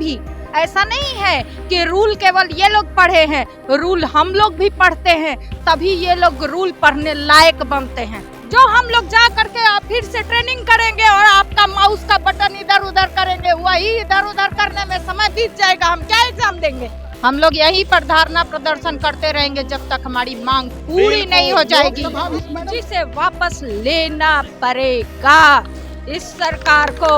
भी ऐसा नहीं है कि रूल केवल ये लोग पढ़े हैं, रूल हम लोग भी पढ़ते हैं, तभी ये लोग रूल पढ़ने लायक बनते हैं। जो हम लोग जा करके फिर से ट्रेनिंग करेंगे और आपका माउस का बटन इधर उधर करेंगे, वही इधर उधर करने में समय बीत जाएगा। हम क्या एग्जाम देंगे? हम लोग यहीं पर धरना प्रदर्शन करते रहेंगे जब तक हमारी मांग पूरी नहीं हो जाएगी, जिसे वापस लेना पड़ेगा इस सरकार को।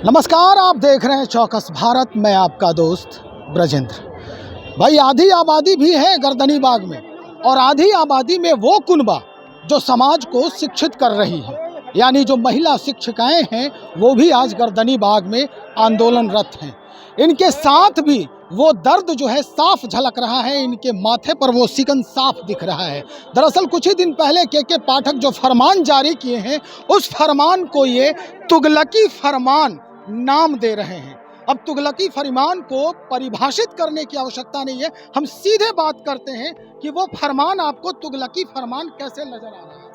नमस्कार, आप देख रहे हैं चौकस भारत। मैं आपका दोस्त ब्रजेंद्र। भाई, आधी आबादी भी है गर्दनी बाग में, और आधी आबादी में वो कुनबा जो समाज को शिक्षित कर रही है, यानी जो महिला शिक्षिकाएं हैं, वो भी आज गर्दनी बाग में आंदोलनरत हैं। इनके साथ भी वो दर्द जो है साफ झलक रहा है, इनके माथे पर वो सिकन साफ दिख रहा है। दरअसल कुछ ही दिन पहले के पाठक जो फरमान जारी किए हैं, उस फरमान को ये तुगलकी फरमान नाम दे रहे हैं। अब तुगलकी फरमान को परिभाषित करने की आवश्यकता नहीं है, हम सीधे बात करते हैं कि वो फरमान आपको तुगलकी फरमान कैसे नजर आ रहा है।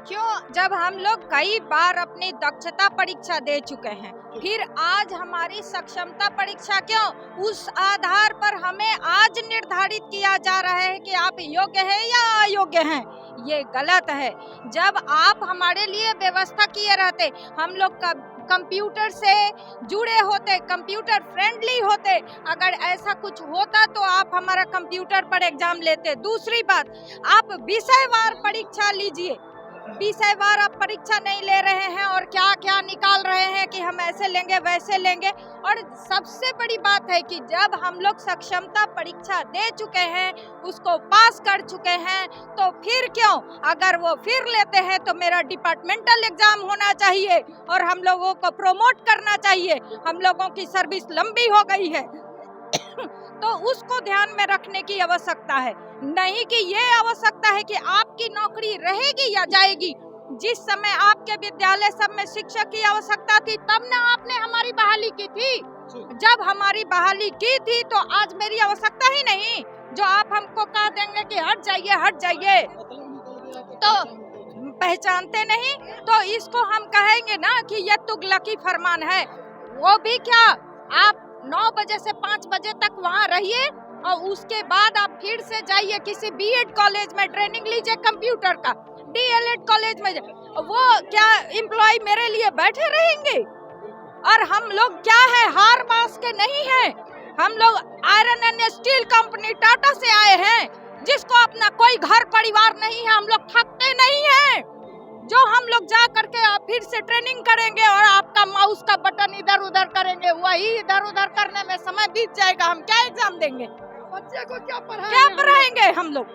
क्यों, जब हम लोग कई बार अपनी दक्षता परीक्षा दे चुके हैं, फिर आज हमारी सक्षमता परीक्षा क्यों? उस आधार पर हमें आज निर्धारित किया जा रहा है कि आप योग्य हैं या अयोग्य हैं। ये गलत है। जब आप हमारे लिए व्यवस्था किए रहते, हम लोग कंप्यूटर से जुड़े होते, कंप्यूटर फ्रेंडली होते, अगर ऐसा कुछ होता तो आप हमारा कंप्यूटर पर एग्जाम लेते। दूसरी बात, आप विषयवार परीक्षा लीजिए। विषयवार आप परीक्षा नहीं ले रहे हैं और क्या क्या निकाल रहे हैं कि हम ऐसे लेंगे वैसे लेंगे। और सबसे बड़ी बात है कि जब हम लोग सक्षमता परीक्षा दे चुके हैं, उसको पास कर चुके हैं, तो फिर क्यों? अगर वो फिर लेते हैं तो मेरा डिपार्टमेंटल एग्जाम होना चाहिए और हम लोगों को प्रमोट करना चाहिए। हम लोगों की सर्विस लंबी हो गई है तो उसको ध्यान में रखने की आवश्यकता है, नहीं कि ये आवश्यकता है कि आपकी नौकरी रहेगी या जाएगी। जिस समय आपके विद्यालय सब में शिक्षक की आवश्यकता थी, तब ना आपने हमारी बहाली की थी। जब हमारी बहाली की थी तो आज मेरी आवश्यकता ही नहीं। जो आप हमको कह देंगे कि हट जाइए तो पहचानते नहीं, तो इसको हम कहेंगे ना कि ये तुगलकी फरमान है। वो भी क्या, आप 9 बजे से 5 बजे तक वहाँ रहिए और उसके बाद आप फिर से जाइए किसी बीएड कॉलेज में ट्रेनिंग लीजिए कंप्यूटर का, डीएलएड कॉलेज में। वो क्या एम्प्लॉय मेरे लिए बैठे रहेंगे? और हम लोग क्या है, हार बास के नहीं हैं। हम लोग iron and steel company Tata से आए हैं, जिसको अपना कोई घर परिवार नहीं है। हम लोग थकते नहीं हैं। जो हम लोग जा करके फिर से ट्रेनिंग करेंगे और आपका माउस का बटन इधर उधर करेंगे, वही इधर उधर करने में समय बीत जाएगा। हम क्या एग्जाम देंगे? बच्चे को क्या पढ़ाएंगे हम लोग?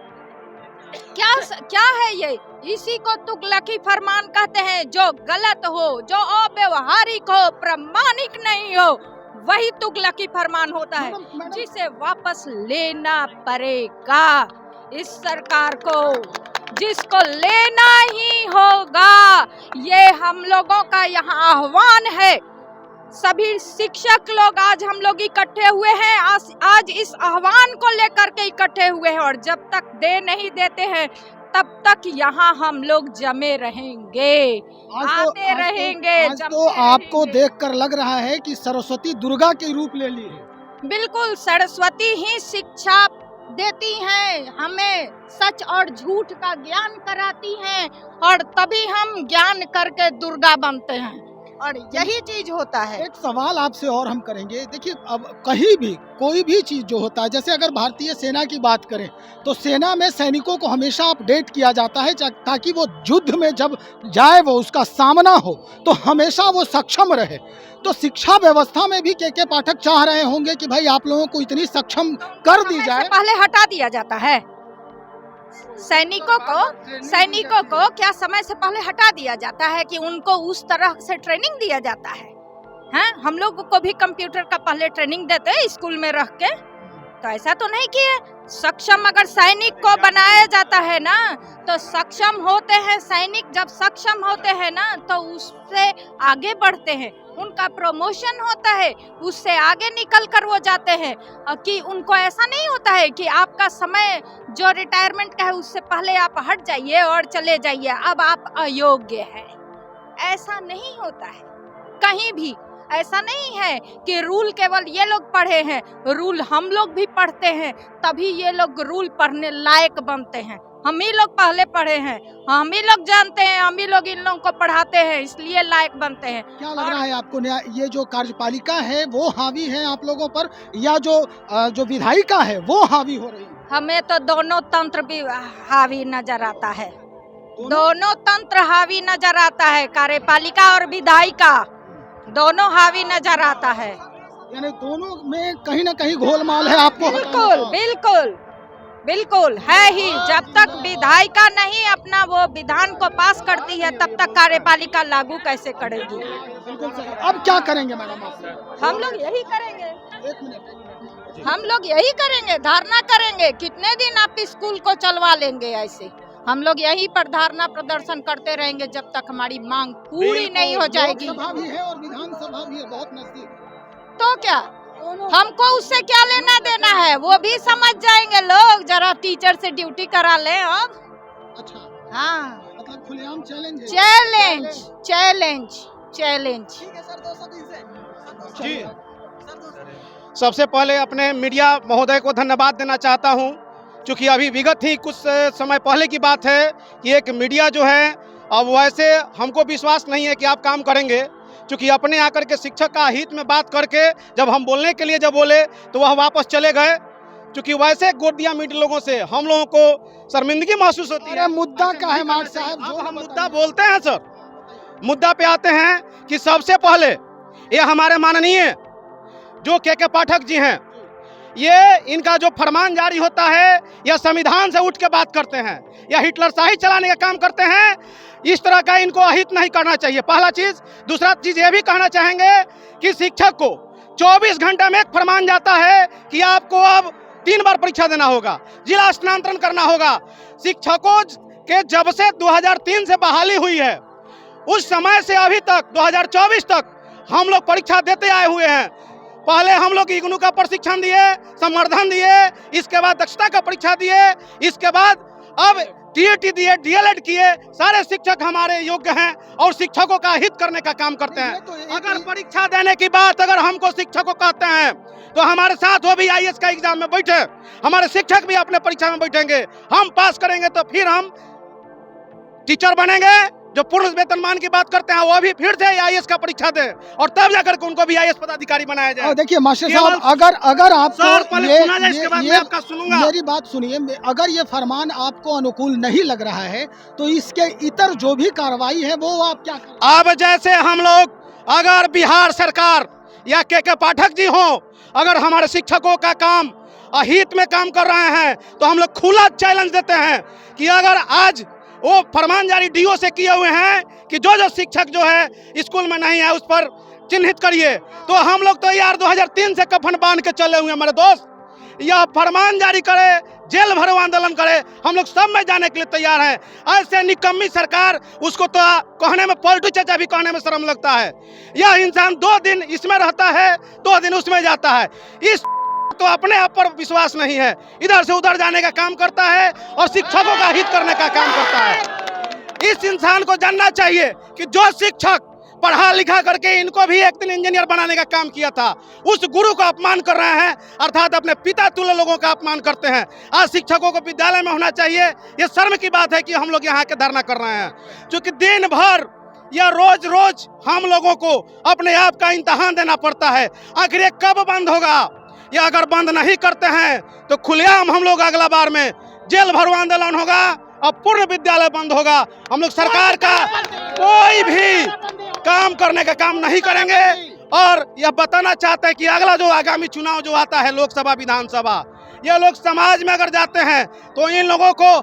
क्या है ये? इसी को तुगलकी फरमान कहते हैं। जो गलत हो, जो अव्यवहारिक हो, प्रामाणिक नहीं हो, वही तुगलकी फरमान होता है, जिसे वापस लेना पड़ेगा इस सरकार को, जिसको लेना ही होगा। ये हम लोगों का यहाँ आह्वान है। सभी शिक्षक लोग आज हम लोग इकट्ठे हुए हैं, आज इस आह्वान को लेकर के इकट्ठे हुए हैं। और जब तक दे नहीं देते हैं, तब तक यहाँ हम लोग जमे रहेंगे, आते रहेंगे। आज तो आपको देखकर लग रहा है कि सरस्वती दुर्गा के रूप ले ली है। बिल्कुल, सरस्वती ही शिक्षा देती हैं, हमें सच और झूठ का ज्ञान कराती हैं, और तभी हम ज्ञान करके दुर्गा बनते हैं। और यही चीज होता है। एक सवाल आपसे और हम करेंगे। देखिए, अब कहीं भी कोई भी चीज जो होता है, जैसे अगर भारतीय सेना की बात करें तो सेना में सैनिकों को हमेशा अपडेट किया जाता है ताकि वो युद्ध में जब जाए, वो उसका सामना हो तो हमेशा वो सक्षम रहे। तो शिक्षा व्यवस्था में भी के पाठक चाह रहे होंगे कि भाई आप लोगों को इतनी सक्षम कर दी जाए। पहले हटा दिया जाता है सैनिकों को क्या समय से पहले हटा दिया जाता है कि उनको उस तरह से ट्रेनिंग दिया जाता है? हैं, हम लोग को भी कंप्यूटर का पहले ट्रेनिंग देते हैं स्कूल में रख के, तो ऐसा तो नहीं किए। सक्षम अगर सैनिक को बनाया जाता है ना, तो सक्षम होते हैं सैनिक। जब सक्षम होते हैं ना, तो उससे आगे बढ़ते हैं, उनका प्रमोशन होता है, उससे आगे निकल कर वो जाते हैं। कि उनको ऐसा नहीं होता है कि आपका समय जो रिटायरमेंट का है उससे पहले आप हट जाइए और चले जाइए, अब आप अयोग्य हैं। ऐसा नहीं होता है कहीं भी। ऐसा नहीं है कि रूल केवल ये लोग पढ़े हैं, रूल हम लोग भी पढ़ते हैं, तभी ये लोग रूल पढ़ने लायक बनते हैं। हम ही लोग पहले पढ़े हैं, हम ही लोग जानते हैं, हम ही लोग इन लोगों को पढ़ाते हैं, इसलिए लायक बनते हैं। क्या लग रहा है आपको, ये जो कार्यपालिका है वो हावी है आप लोगों पर, या जो विधायिका है वो हावी हो रही है? हमें तो दोनों तंत्र भी हावी नजर आता है, दोनों तंत्र हावी नजर आता है, कार्यपालिका और विधायिका दोनों हावी नजर आता है। यानी दोनों में कहीं ना कहीं घोलमाल है आपको? बिल्कुल बिल्कुल बिल्कुल है ही। जब तक विधायिका नहीं अपना वो विधान को पास करती है, तब तक कार्यपालिका लागू कैसे करेगी? बिल्कुल सही। अब क्या करेंगे मैडम आप? हम लोग यही करेंगे, एक मिनट। हम लोग यही करेंगे, धारणा करेंगे। कितने दिन आप स्कूल को चलवा लेंगे ऐसे? हम लोग यहीं पर धारणा प्रदर्शन करते रहेंगे जब तक हमारी मांग पूरी नहीं हो जाएगी। लोकसभा भी है और विधानसभा भी है, बहुत नजदीक। तो क्या हमको उससे क्या लेना देना है? वो भी समझ जाएंगे लोग। जरा टीचर से ड्यूटी करा ले अब। अच्छा, हाँ, मतलब खुलेआम चैलेंज है। Challenge challenge challenge. जी, सबसे पहले अपने मीडिया महोदय को धन्यवाद देना चाहता हूं, क्योंकि अभी विगत ही कुछ समय पहले की बात है कि एक मीडिया जो है, अब वैसे हमको विश्वास नहीं है कि आप काम करेंगे, क्योंकि अपने आकर के शिक्षक का हित में बात करके जब हम बोलने के लिए जब बोले तो वह वापस चले गए, क्योंकि वैसे गोदिया मीडिया लोगों से हम लोगों को शर्मिंदगी महसूस होती है। मुद्दा क्या है मार्ट साहब? जो हम मुद्दा बोलते हैं सर, मुद्दा पे आते हैं कि सबसे पहले ये हमारे माननीय जो के पाठक जी हैं, ये इनका जो फरमान जारी होता है, यह संविधान से उठ के बात करते हैं, या हिटलरशाही चलाने का काम करते हैं। इस तरह का इनको अहित नहीं करना चाहिए, पहला चीज। दूसरा चीज ये भी कहना चाहेंगे कि शिक्षक को 24 घंटे में एक फरमान जाता है कि आपको अब 3 बार परीक्षा देना होगा, जिला स्थानांतरण करना होगा। शिक्षकों के जब से 2003 से बहाली हुई है, उस समय से अभी तक 2024 तक हम लोग परीक्षा देते आए हुए हैं। पहले हम लोग इग्नू का प्रशिक्षण दिए, संवर्धन दिए, इसके बाद दक्षता का परीक्षा दिए, इसके बाद अब टीईटी दिए, डीएलएड किए। सारे शिक्षक हमारे योग्य हैं और शिक्षकों का हित करने का काम करते हैं। अगर परीक्षा देने की बात अगर हमको शिक्षकों कहते हैं तो हमारे साथ वो भी आईएएस का एग्जाम में बैठे, हमारे शिक्षक भी अपने परीक्षा में बैठेंगे, हम पास करेंगे तो फिर हम टीचर बनेंगे। जो पूर्ण वेतनमान की बात करते हैं वो भी फिर से आईएएस का परीक्षा दे और तब जाकर के उनको भी आईएएस पदाधिकारी बनाया जाए। देखिए मास्टर साहब, अगर आपको मेरी बात सुनिए, अगर ये फरमान आपको अनुकूल नहीं लग रहा है तो इसके इतर जो भी कार्रवाई है वो आप क्या करें? अब जैसे हम लोग अगर बिहार सरकार या के पाठक जी हो, अगर हमारे शिक्षकों का काम अहित में काम कर रहे हैं तो हम लोग खुला चैलेंज देते हैं कि अगर आज वो फरमान जारी डीओ से किए हुए हैं कि जो शिक्षक जो है स्कूल में नहीं है उस पर चिन्हित करिए, तो हम लोग तो यार 2003 से कफन बांध के चले हुए हैं मेरे दोस्त। यह फरमान जारी करे, जेल भरो आंदोलन करे, हम लोग सब में जाने के लिए तैयार हैं। ऐसे निकम्मी सरकार, उसको तो कहने में पलटू चाचा भी कहने में शर्म लगता है। यह इंसान 2 दिन इसमें रहता है, 2 दिन उसमें जाता है। इस तो अपने आप पर विश्वास नहीं है, इधर से उधर जाने का काम करता है और शिक्षकों का हित करने का काम करता है। इस इंसान को जानना चाहिए कि जो शिक्षक पढ़ा लिखा करके इनको भी एक दिन इंजीनियर बनाने का काम किया था, उस गुरु का अपमान कर रहे हैं, अर्थात अपने पिता तुल्य लोगों का अपमान करते हैं। आज शिक्षकों को विद्यालय में होना चाहिए। ये शर्म की बात है कि हम लोग यहाँ के धरना कर रहे हैं, क्योंकि दिन भर या रोज रोज हम लोगों को अपने आप का इम्तहान देना पड़ता है। आखिर ये कब बंद होगा? या अगर बंद नहीं करते हैं तो खुलेआम हम लोग अगला बार में जेल भरो आंदोलन होगा और पूर्ण विद्यालय बंद होगा। हम लोग सरकार का कोई भी काम करने का काम नहीं करेंगे। और यह बताना चाहते हैं कि अगला जो आगामी चुनाव जो आता है, लोकसभा विधानसभा, ये लोग समाज में अगर जाते हैं तो इन लोगों को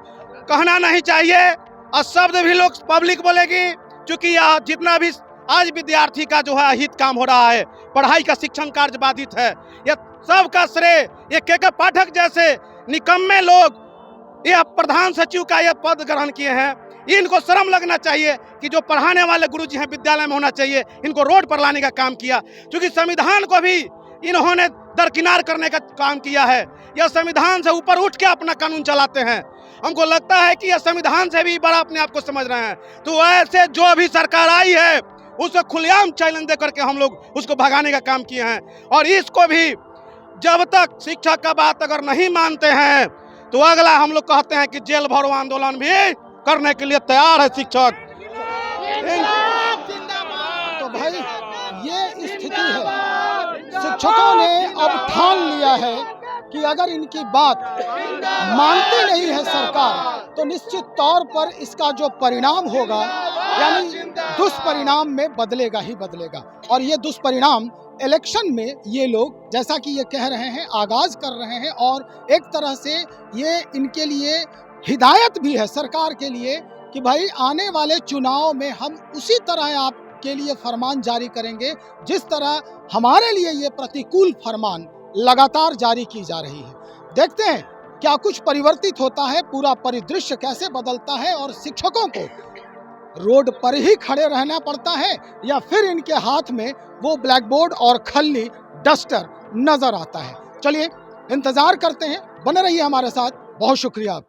कहना नहीं चाहिए और शब्द भी लोग पब्लिक बोलेगी, क्योंकि जितना भी आज विद्यार्थी का जो है हित काम हो रहा है, पढ़ाई का शिक्षण कार्य बाधित है, यह सबका श्रेय ये के पाठक जैसे निकम्मे लोग ये प्रधान सचिव का यह पद ग्रहण किए हैं। इनको शर्म लगना चाहिए कि जो पढ़ाने वाले गुरुजी हैं विद्यालय में होना चाहिए, इनको रोड पर लाने का काम किया, क्योंकि संविधान को भी इन्होंने दरकिनार करने का काम किया है। यह संविधान से ऊपर उठ के अपना कानून चलाते हैं। हमको लगता है कि यह संविधान से भी बड़ा अपने आप को समझ रहे हैं। तो ऐसे जो भी सरकार आई है उसको खुलेआम चैलेंज दे करके हम लोग उसको भगाने का काम किए हैं। और इसको भी जब तक शिक्षक का बात अगर नहीं मानते हैं तो अगला हम लोग कहते हैं कि जेल भरो आंदोलन भी करने के लिए तैयार है शिक्षक। तो भाई ये स्थिति है, शिक्षकों ने अब ठान लिया है कि अगर इनकी बात मानती नहीं है सरकार तो निश्चित तौर पर इसका जो परिणाम होगा यानी दुष्परिणाम में बदलेगा ही बदलेगा। और ये दुष्परिणाम इलेक्शन में ये लोग जैसा कि ये कह रहे हैं आगाज कर रहे हैं, और एक तरह से ये इनके लिए हिदायत भी है सरकार के लिए कि भाई आने वाले चुनाव में हम उसी तरह आपके लिए फरमान जारी करेंगे जिस तरह हमारे लिए ये प्रतिकूल फरमान लगातार जारी की जा रही है। देखते हैं क्या कुछ परिवर्तित होता है, पूरा परिदृश्य कैसे बदलता है और शिक्षकों को रोड पर ही खड़े रहना पड़ता है या फिर इनके हाथ में वो ब्लैक बोर्ड और खल्ली डस्टर नजर आता है। चलिए इंतजार करते हैं, बने रहिए हमारे साथ। बहुत शुक्रिया आपका।